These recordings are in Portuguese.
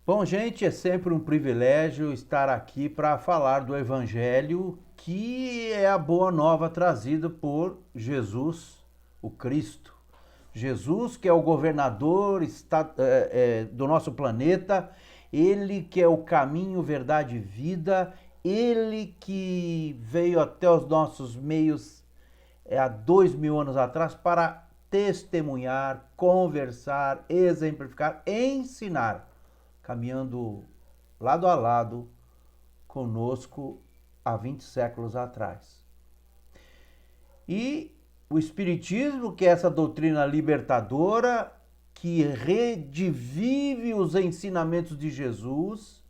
Bom, gente, é sempre um privilégio estar aqui para falar do Evangelho, que é a boa nova trazida por Jesus, o Cristo. Jesus, que é o governador do nosso planeta, ele que é o caminho, verdade e vida, ele que veio até os nossos meios há 2000 anos atrás para testemunhar, conversar, exemplificar, ensinar, caminhando lado a lado conosco há 20 séculos atrás. E o Espiritismo, que é essa doutrina libertadora que redivive os ensinamentos de Jesus,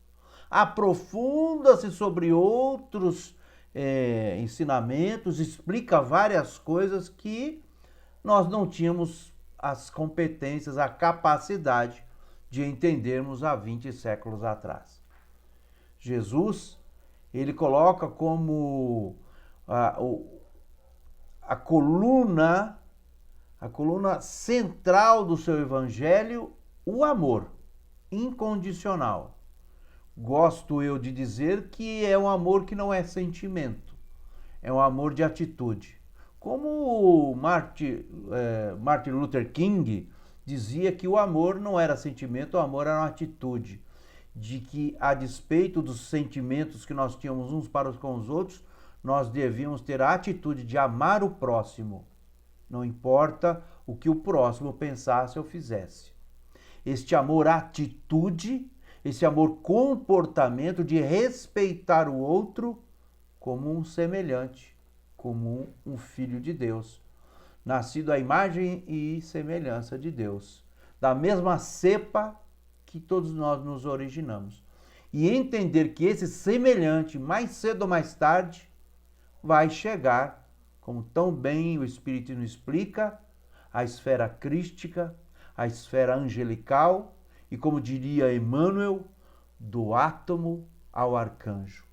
aprofunda-se sobre outros ensinamentos, explica várias coisas que nós não tínhamos as competências, a capacidade de entendermos há 20 séculos atrás. Jesus, ele coloca como a coluna central do seu evangelho o amor incondicional. Gosto eu de dizer que é um amor que não é sentimento, é um amor de atitude. Como Martin Luther King dizia que o amor não era sentimento, o amor era uma atitude. De que, a despeito dos sentimentos que nós tínhamos uns para com os outros, nós devíamos ter a atitude de amar o próximo, não importa o que o próximo pensasse ou fizesse. Este amor atitude, esse amor comportamento de respeitar o outro como um semelhante, como um filho de Deus, nascido à imagem e semelhança de Deus, da mesma cepa que todos nós nos originamos. E entender que esse semelhante, mais cedo ou mais tarde, vai chegar, como tão bem o Espiritismo explica, à esfera crística, à esfera angelical e, como diria Emmanuel, do átomo ao arcanjo.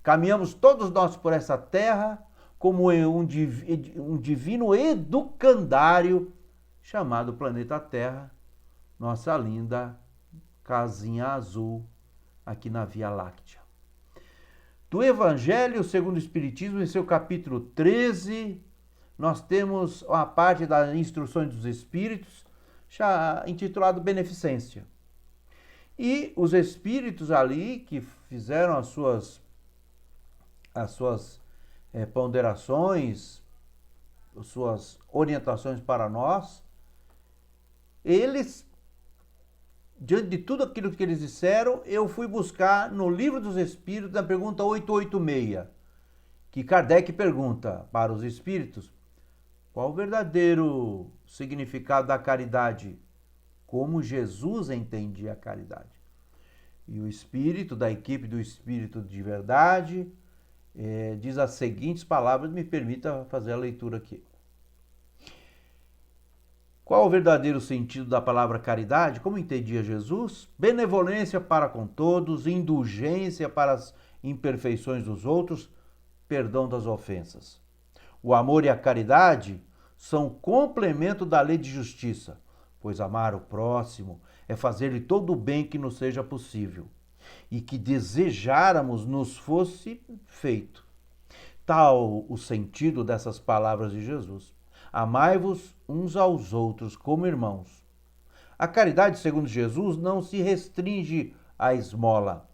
Caminhamos todos nós por essa terra como um divino educandário chamado planeta Terra, nossa linda casinha azul aqui na Via Láctea. Do Evangelho segundo o Espiritismo, em seu capítulo 13, nós temos a parte das instruções dos Espíritos, intitulado Beneficência. E os Espíritos ali, que fizeram as suas ponderações, as suas orientações para nós, eles, diante de tudo aquilo que eles disseram, eu fui buscar no Livro dos Espíritos, na pergunta 886, que Kardec pergunta para os Espíritos qual o verdadeiro significado da caridade, como Jesus entendia a caridade. E o Espírito, da equipe do Espírito de Verdade, diz as seguintes palavras, me permita fazer a leitura aqui. Qual o verdadeiro sentido da palavra caridade? Como entendia Jesus? Benevolência para com todos, indulgência para as imperfeições dos outros, perdão das ofensas. O amor e a caridade são complemento da lei de justiça, pois amar o próximo é fazer-lhe todo o bem que nos seja possível e que desejáramos nos fosse feito. Tal o sentido dessas palavras de Jesus. Amai-vos uns aos outros como irmãos. A caridade, segundo Jesus, não se restringe à esmola.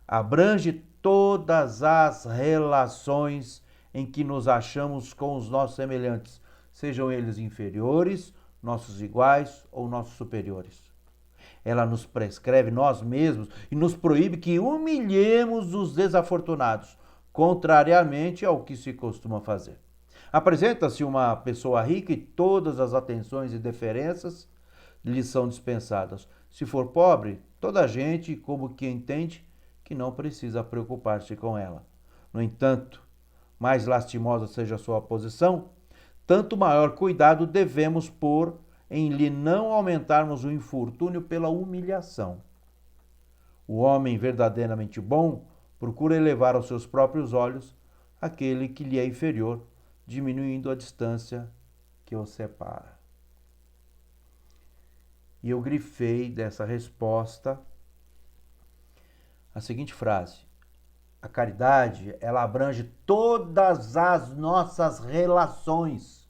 Abrange todas as relações em que nos achamos com os nossos semelhantes, sejam eles inferiores, nossos iguais ou nossos superiores. Ela nos prescreve nós mesmos e nos proíbe que humilhemos os desafortunados, contrariamente ao que se costuma fazer. Apresenta-se uma pessoa rica e todas as atenções e deferências lhe são dispensadas. Se for pobre, toda a gente como que entende que não precisa preocupar-se com ela. No entanto, mais lastimosa seja a sua posição, tanto maior cuidado devemos pôr em lhe não aumentarmos o infortúnio pela humilhação. O homem verdadeiramente bom procura elevar aos seus próprios olhos aquele que lhe é inferior, diminuindo a distância que o separa. E eu grifei dessa resposta a seguinte frase: a caridade, ela abrange todas as nossas relações.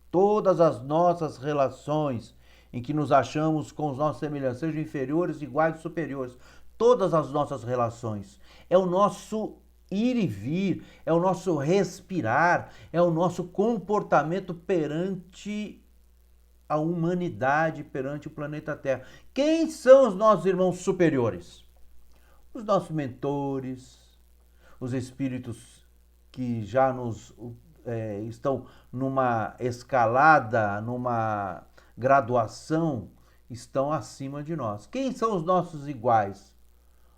Todas as nossas relações em que nos achamos com os nossos semelhantes, sejam inferiores, iguais ou superiores. Todas as nossas relações. É o nosso ir e vir, é o nosso respirar, é o nosso comportamento perante a humanidade, perante o planeta Terra. Quem são os nossos irmãos superiores? Os nossos mentores, os espíritos que já estão numa escalada, numa graduação, estão acima de nós. Quem são os nossos iguais?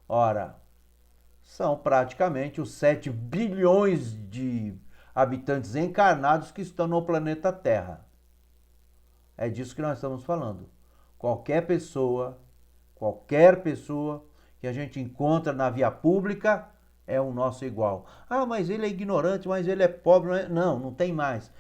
Ora, são praticamente os 7 bilhões de habitantes encarnados que estão no planeta Terra. É disso que nós estamos falando. Qualquer pessoa que a gente encontra na via pública é o nosso igual. Ah, mas ele é ignorante, mas ele é pobre. Não tem mais.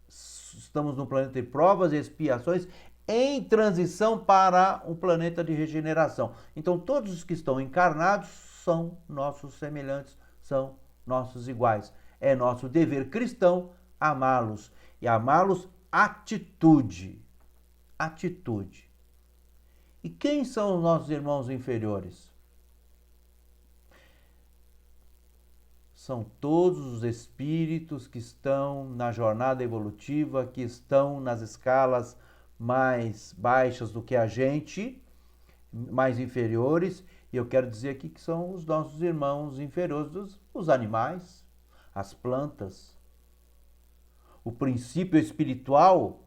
Estamos num planeta de provas e expiações em transição para um planeta de regeneração. Então, todos os que estão encarnados são nossos semelhantes, são nossos iguais. É nosso dever cristão amá-los. E amá-los atitude. Atitude. E quem são os nossos irmãos inferiores? São todos os espíritos que estão na jornada evolutiva, que estão nas escalas mais baixas do que a gente, mais inferiores, e eu quero dizer aqui que são os nossos irmãos inferiores, os animais, as plantas. O princípio espiritual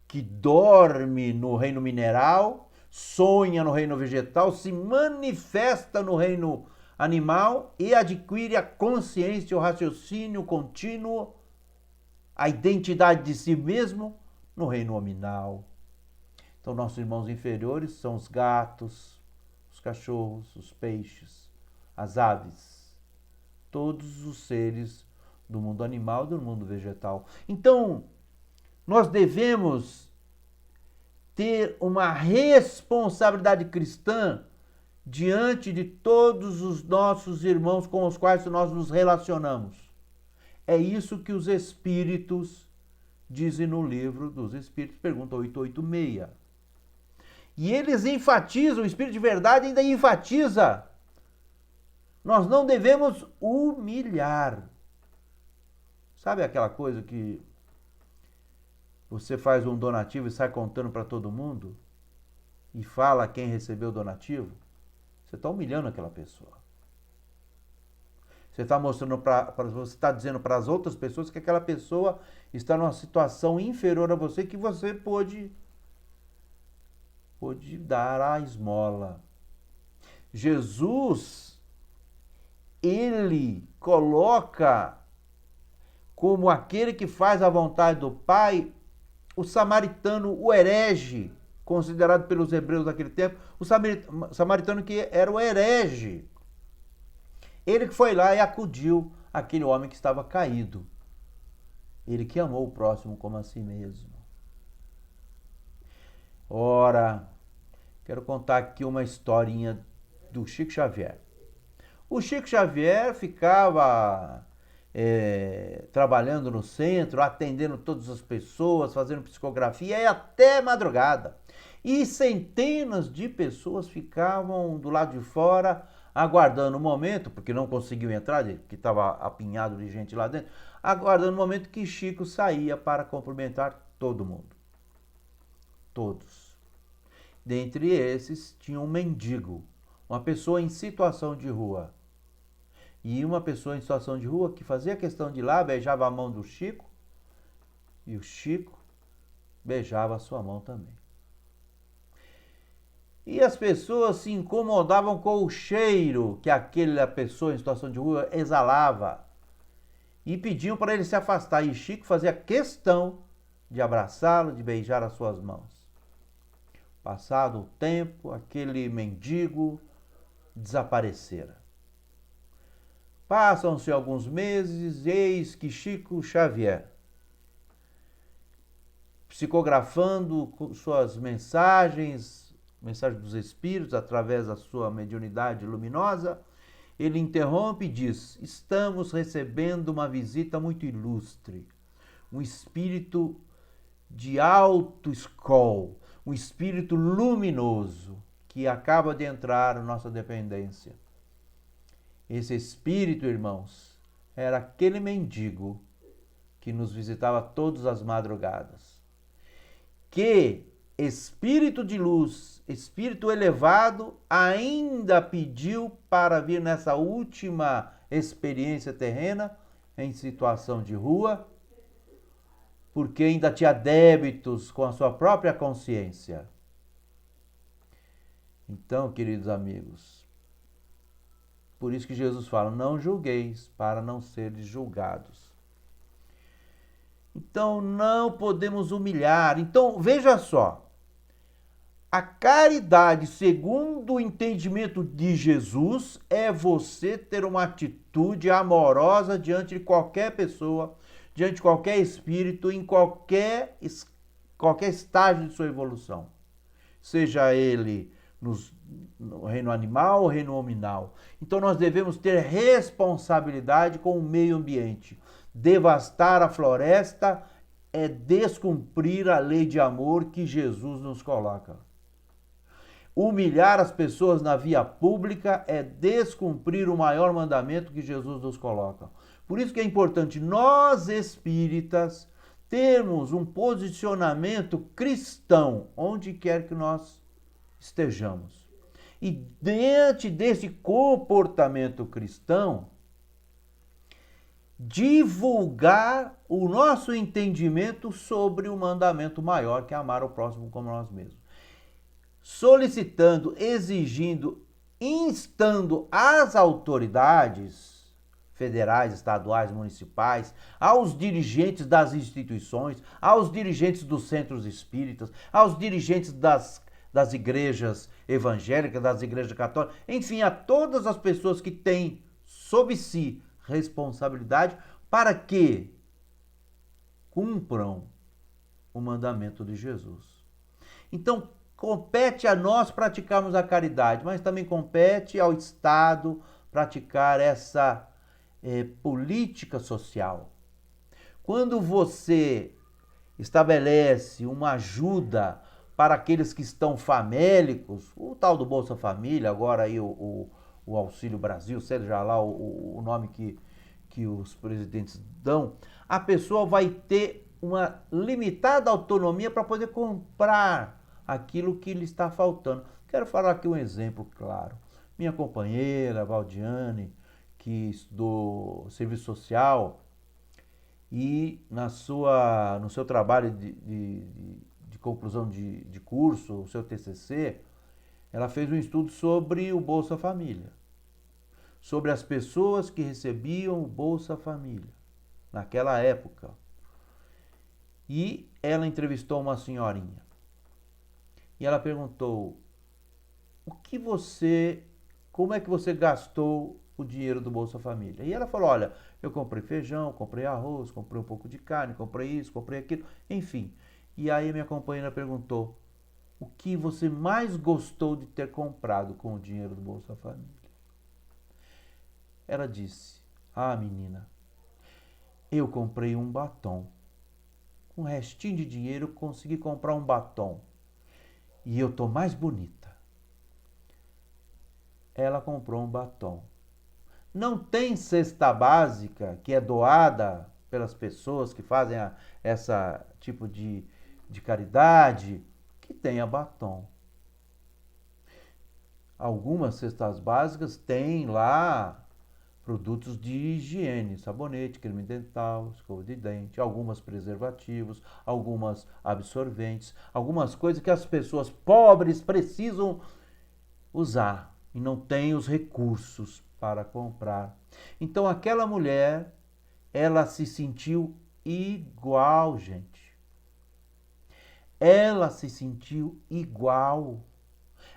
que dorme no reino mineral, sonha no reino vegetal, se manifesta no reino animal e adquire a consciência, o raciocínio contínuo, a identidade de si mesmo no reino hominal. Então, nossos irmãos inferiores são os gatos, os cachorros, os peixes, as aves, todos os seres do mundo animal e do mundo vegetal. Então, nós devemos ter uma responsabilidade cristã diante de todos os nossos irmãos com os quais nós nos relacionamos. É isso que os Espíritos dizem no livro dos Espíritos, pergunta 886. E eles enfatizam, o Espírito de Verdade ainda enfatiza, nós não devemos humilhar. Sabe aquela coisa que você faz um donativo e sai contando para todo mundo? E fala quem recebeu o donativo? Você está humilhando aquela pessoa. Você está mostrando você está dizendo para as outras pessoas que aquela pessoa está numa situação inferior a você, que você pôde dar a esmola. Jesus, ele coloca como aquele que faz a vontade do Pai o samaritano, o herege, considerado pelos hebreus daquele tempo, o samaritano que era o herege. Ele que foi lá e acudiu aquele homem que estava caído. Ele que amou o próximo como a si mesmo. Ora, quero contar aqui uma historinha do Chico Xavier. O Chico Xavier ficava trabalhando no centro, atendendo todas as pessoas, fazendo psicografia e até madrugada. E centenas de pessoas ficavam do lado de fora aguardando o momento, porque não conseguiam entrar, que estava apinhado de gente lá dentro, aguardando o momento que Chico saía para cumprimentar todo mundo. Todos. Dentre esses tinha um mendigo, uma pessoa em situação de rua. E uma pessoa em situação de rua que fazia questão de ir lá, beijava a mão do Chico, e o Chico beijava a sua mão também. E as pessoas se incomodavam com o cheiro que aquela pessoa em situação de rua exalava e pediam para ele se afastar. E Chico fazia questão de abraçá-lo, de beijar as suas mãos. Passado o tempo, aquele mendigo desaparecera. Passam-se alguns meses, eis que Chico Xavier, psicografando suas mensagens mensagem dos Espíritos, através da sua mediunidade luminosa, ele interrompe e diz: estamos recebendo uma visita muito ilustre, um espírito de alto escol, um espírito luminoso que acaba de entrar na nossa dependência. Esse espírito, irmãos, era aquele mendigo que nos visitava todas as madrugadas. Que espírito de luz, espírito elevado, ainda pediu para vir nessa última experiência terrena, em situação de rua, porque ainda tinha débitos com a sua própria consciência. Então, queridos amigos, por isso que Jesus fala: não julgueis, para não seres julgados. Então, não podemos humilhar. Então, veja só, a caridade, segundo o entendimento de Jesus, é você ter uma atitude amorosa diante de qualquer pessoa, diante de qualquer espírito, em qualquer estágio de sua evolução. Seja ele no reino animal ou reino hominal. Então nós devemos ter responsabilidade com o meio ambiente. Devastar a floresta é descumprir a lei de amor que Jesus nos coloca. Humilhar as pessoas na via pública é descumprir o maior mandamento que Jesus nos coloca. Por isso que é importante nós espíritas termos um posicionamento cristão onde quer que nós estejamos. E diante desse comportamento cristão, divulgar o nosso entendimento sobre o mandamento maior, que é amar o próximo como nós mesmos. Solicitando, exigindo, instando as autoridades federais, estaduais, municipais, aos dirigentes das instituições, aos dirigentes dos centros espíritas, aos dirigentes das igrejas evangélicas, das igrejas católicas, enfim, a todas as pessoas que têm sob si responsabilidade para que cumpram o mandamento de Jesus. Então, compete a nós praticarmos a caridade, mas também compete ao Estado praticar essa política social. Quando você estabelece uma ajuda para aqueles que estão famélicos, o tal do Bolsa Família, agora aí o Auxílio Brasil, seja lá o nome que os presidentes dão, a pessoa vai ter uma limitada autonomia para poder comprar aquilo que lhe está faltando. Quero falar aqui um exemplo claro. Minha companheira, Valdiane, que estudou serviço social e no seu trabalho de conclusão de curso, o seu TCC, ela fez um estudo sobre o Bolsa Família, sobre as pessoas que recebiam o Bolsa Família naquela época. E ela entrevistou uma senhorinha. E ela perguntou: como é que você gastou o dinheiro do Bolsa Família? E ela falou: olha, eu comprei feijão, comprei arroz, comprei um pouco de carne, comprei isso, comprei aquilo, enfim. E aí minha companheira perguntou: o que você mais gostou de ter comprado com o dinheiro do Bolsa Família? Ela disse: ah, menina, eu comprei um batom. Com um restinho de dinheiro eu consegui comprar um batom. E eu tô mais bonita. Ela comprou um batom. Não tem cesta básica que é doada pelas pessoas que fazem essa tipo de caridade que tenha batom. Algumas cestas básicas têm lá produtos de higiene, sabonete, creme dental, escova de dente, algumas preservativos, algumas absorventes, algumas coisas que as pessoas pobres precisam usar e não têm os recursos para comprar. Então aquela mulher, ela se sentiu igual, gente. Ela se sentiu igual.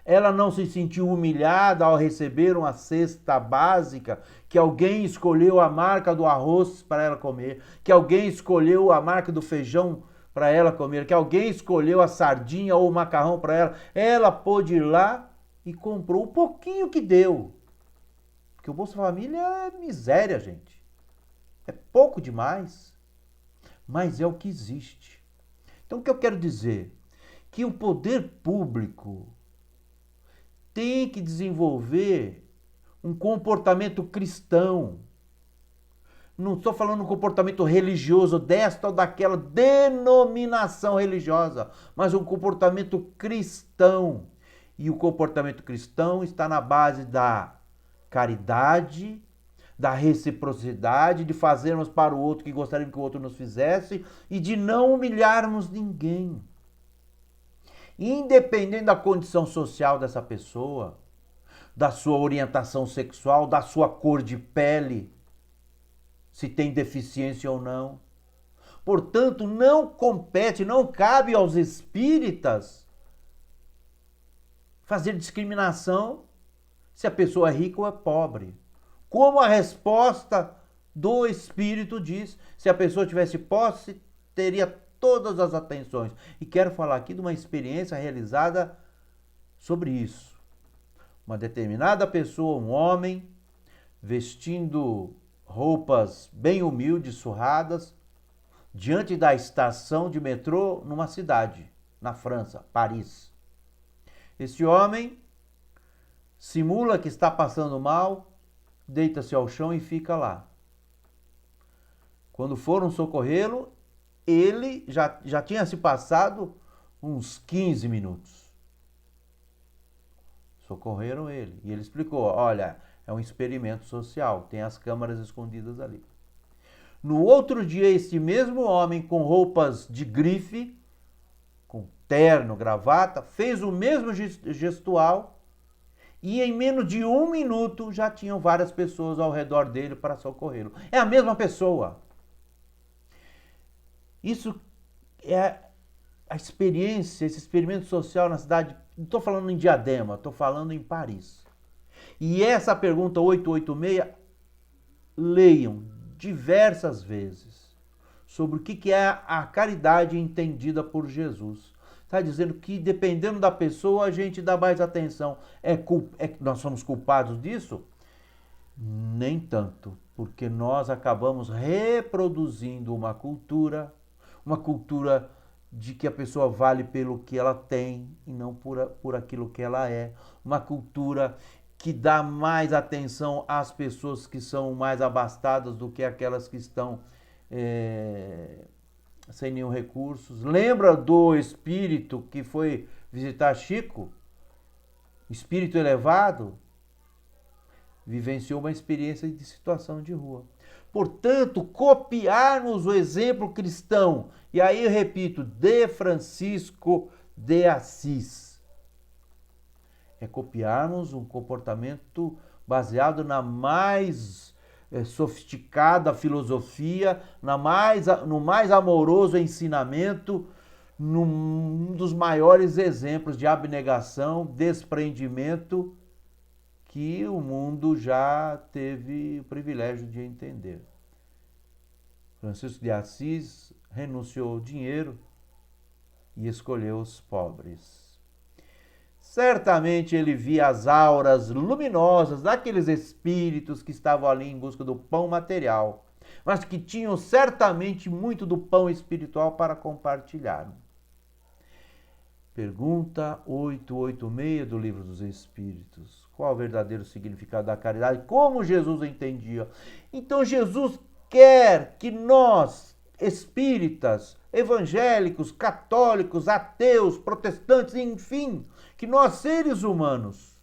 Ela não se sentiu humilhada ao receber uma cesta básica, que alguém escolheu a marca do arroz para ela comer, que alguém escolheu a marca do feijão para ela comer, que alguém escolheu a sardinha ou o macarrão para ela, ela pôde ir lá e comprou o pouquinho que deu. Porque o Bolsa Família é miséria, gente. É pouco demais, mas é o que existe. Então o que eu quero dizer? Que o poder público tem que desenvolver um comportamento cristão. Não estou falando um comportamento religioso desta ou daquela denominação religiosa, mas um comportamento cristão. E o comportamento cristão está na base da caridade, da reciprocidade, de fazermos para o outro o que gostaríamos que o outro nos fizesse e de não humilharmos ninguém. Independente da condição social dessa pessoa, da sua orientação sexual, da sua cor de pele, se tem deficiência ou não. Portanto, não compete, não cabe aos espíritas fazer discriminação se a pessoa é rica ou é pobre. Como a resposta do espírito diz, se a pessoa tivesse posse, teria todas as atenções. E quero falar aqui de uma experiência realizada sobre isso. Uma determinada pessoa, um homem, vestindo roupas bem humildes, surradas, diante da estação de metrô numa cidade, na França, Paris. Esse homem simula que está passando mal, deita-se ao chão e fica lá. Quando foram socorrê-lo, ele já tinha se passado uns 15 minutos. Socorreram ele. E ele explicou, olha, é um experimento social, tem as câmaras escondidas ali. No outro dia, esse mesmo homem com roupas de grife, com terno, gravata, fez o mesmo gestual e em menos de 1 minuto já tinham várias pessoas ao redor dele para socorrê-lo. É a mesma pessoa. Isso é a experiência, esse experimento social na cidade. Não estou falando em Diadema, estou falando em Paris. E essa pergunta 886, leiam diversas vezes sobre o que é a caridade entendida por Jesus. Está dizendo que dependendo da pessoa a gente dá mais atenção. Nós somos culpados disso? Nem tanto, porque nós acabamos reproduzindo uma cultura de que a pessoa vale pelo que ela tem e não por aquilo que ela é. Uma cultura que dá mais atenção às pessoas que são mais abastadas do que aquelas que estão sem nenhum recurso. Lembra do espírito que foi visitar Chico? Espírito elevado? Vivenciou uma experiência de situação de rua. Portanto, copiarmos o exemplo cristão, e aí eu repito, de Francisco de Assis, é copiarmos um comportamento baseado na mais sofisticada filosofia, no mais amoroso ensinamento, num dos maiores exemplos de abnegação, desprendimento que o mundo já teve o privilégio de entender. Francisco de Assis renunciou ao dinheiro e escolheu os pobres. Certamente ele via as auras luminosas daqueles espíritos que estavam ali em busca do pão material, mas que tinham certamente muito do pão espiritual para compartilhar. Pergunta 886 do Livro dos Espíritos. Qual o verdadeiro significado da caridade? Como Jesus entendia? Então Jesus quer que nós, espíritas, evangélicos, católicos, ateus, protestantes, enfim, que nós seres humanos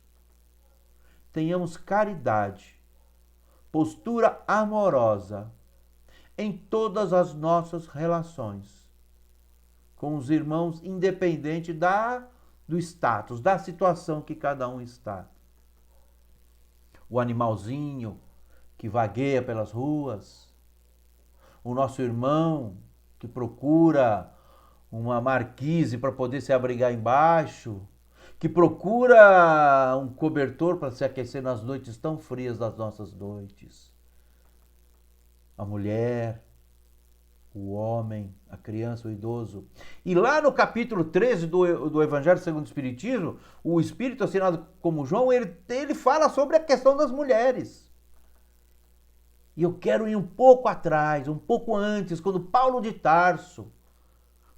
tenhamos caridade, postura amorosa em todas as nossas relações com os irmãos, independente do status, da situação que cada um está. O animalzinho que vagueia pelas ruas, o nosso irmão que procura uma marquise para poder se abrigar embaixo, que procura um cobertor para se aquecer nas noites tão frias das nossas noites. A mulher, o homem, a criança, o idoso. E lá no capítulo 13 do Evangelho segundo o Espiritismo, o Espírito assinado como João, ele fala sobre a questão das mulheres. E eu quero ir um pouco atrás, um pouco antes, quando Paulo de Tarso,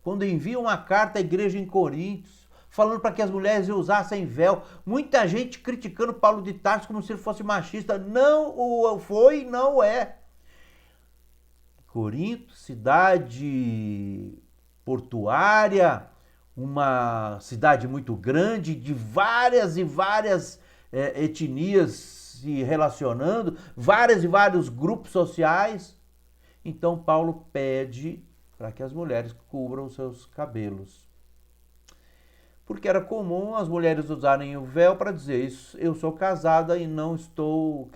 quando envia uma carta à igreja em Coríntios, falando para que as mulheres usassem véu. Muita gente criticando Paulo de Tarso como se ele fosse machista. Não o foi, não é. Corinto, cidade portuária, uma cidade muito grande, de várias e várias etnias se relacionando, vários e vários grupos sociais. Então Paulo pede para que as mulheres cubram os seus cabelos. Porque era comum as mulheres usarem o véu para dizer, isso, eu sou casada e não estou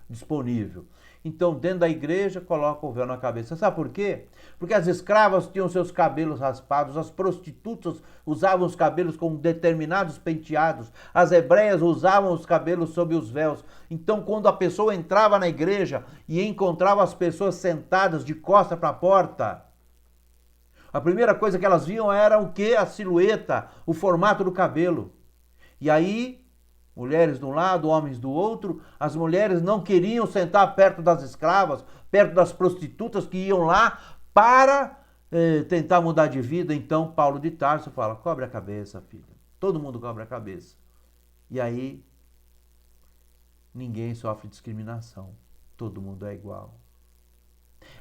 disponível. Então, dentro da igreja, coloca o véu na cabeça. Sabe por quê? Porque as escravas tinham seus cabelos raspados, as prostitutas usavam os cabelos com determinados penteados, as hebreias usavam os cabelos sob os véus. Então, quando a pessoa entrava na igreja e encontrava as pessoas sentadas de costas para a porta, a primeira coisa que elas viam era o quê? A silhueta, o formato do cabelo. E aí, mulheres de um lado, homens do outro, as mulheres não queriam sentar perto das escravas, perto das prostitutas que iam lá para tentar mudar de vida. Então, Paulo de Tarso fala, cobre a cabeça, filha. Todo mundo cobre a cabeça. E aí, ninguém sofre discriminação. Todo mundo é igual.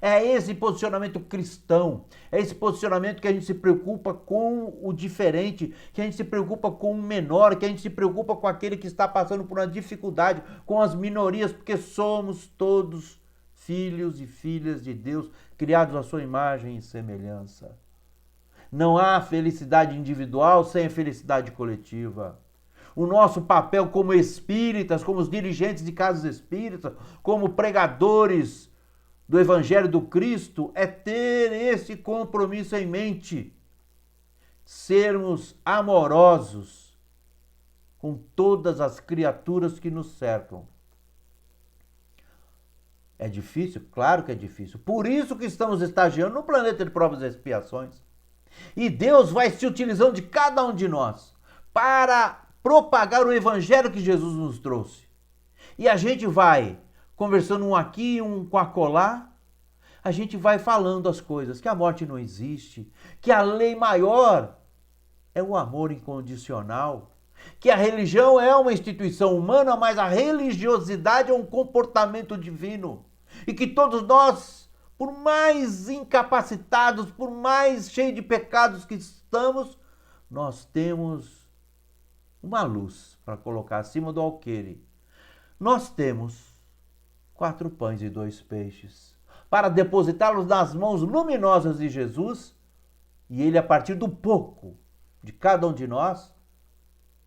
É esse posicionamento cristão, é esse posicionamento que a gente se preocupa com o diferente, que a gente se preocupa com o menor, que a gente se preocupa com aquele que está passando por uma dificuldade, com as minorias, porque somos todos filhos e filhas de Deus, criados à sua imagem e semelhança. Não há felicidade individual sem a felicidade coletiva. O nosso papel como espíritas, como os dirigentes de casas espíritas, como pregadores do Evangelho do Cristo, é ter esse compromisso em mente. Sermos amorosos com todas as criaturas que nos cercam. É difícil? Claro que é difícil. Por isso que estamos estagiando no planeta de provas e expiações. E Deus vai se utilizando de cada um de nós para propagar o Evangelho que Jesus nos trouxe. E a gente vai conversando um aqui, um com acolá, a gente vai falando as coisas, que a morte não existe, que a lei maior é o amor incondicional, que a religião é uma instituição humana, mas a religiosidade é um comportamento divino, e que todos nós, por mais incapacitados, por mais cheios de pecados que estamos, nós temos uma luz para colocar acima do alqueire. Nós temos 4 pães e 2 peixes, para depositá-los nas mãos luminosas de Jesus, e Ele, a partir do pouco de cada um de nós,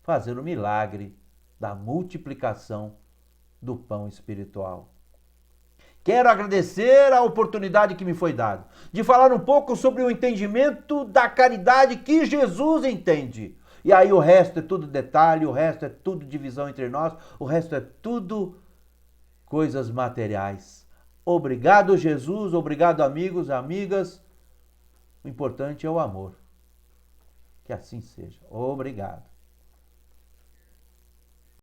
fazer o milagre da multiplicação do pão espiritual. Quero agradecer a oportunidade que me foi dada de falar um pouco sobre o entendimento da caridade que Jesus entende. E aí o resto é tudo detalhe, o resto é tudo divisão entre nós, o resto é tudo coisas materiais. Obrigado, Jesus, obrigado, amigos e amigas. O importante é o amor. Que assim seja. Obrigado.